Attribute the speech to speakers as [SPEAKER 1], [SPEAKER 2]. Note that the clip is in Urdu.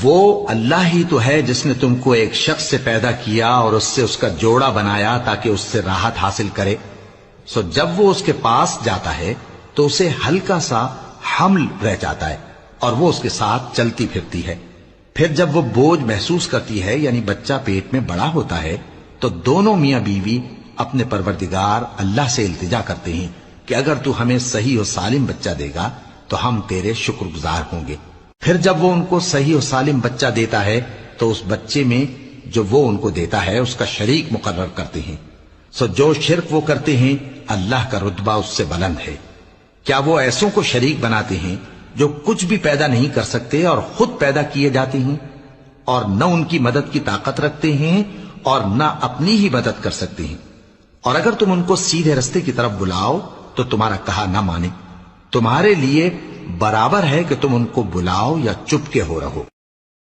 [SPEAKER 1] وہ اللہ ہی تو ہے جس نے تم کو ایک شخص سے پیدا کیا اور اس سے اس کا جوڑا بنایا تاکہ اس سے راحت حاصل کرے. سو جب وہ اس کے پاس جاتا ہے تو اسے ہلکا سا حمل رہ جاتا ہے اور وہ اس کے ساتھ چلتی پھرتی ہے. پھر جب وہ بوجھ محسوس کرتی ہے یعنی بچہ پیٹ میں بڑا ہوتا ہے تو دونوں میاں بیوی اپنے پروردگار اللہ سے التجا کرتے ہیں کہ اگر تو ہمیں صحیح و سالم بچہ دے گا تو ہم تیرے شکر گزار ہوں گے. پھر جب وہ ان کو صحیح و سالم بچہ دیتا ہے تو اس بچے میں جو وہ ان کو دیتا ہے اس کا شریک مقرر کرتے ہیں. سو جو شرک وہ کرتے ہیں اللہ کا رتبہ اس سے بلند ہے. کیا وہ ایسوں کو شریک بناتے ہیں جو کچھ بھی پیدا نہیں کر سکتے اور خود پیدا کیے جاتے ہیں اور نہ ان کی مدد کی طاقت رکھتے ہیں اور نہ اپنی ہی مدد کر سکتے ہیں. اور اگر تم ان کو سیدھے رستے کی طرف بلاؤ تو تمہارا کہا نہ مانے. تمہارے لیے برابر ہے کہ تم ان کو بلاؤ یا چپ کے ہو رہو.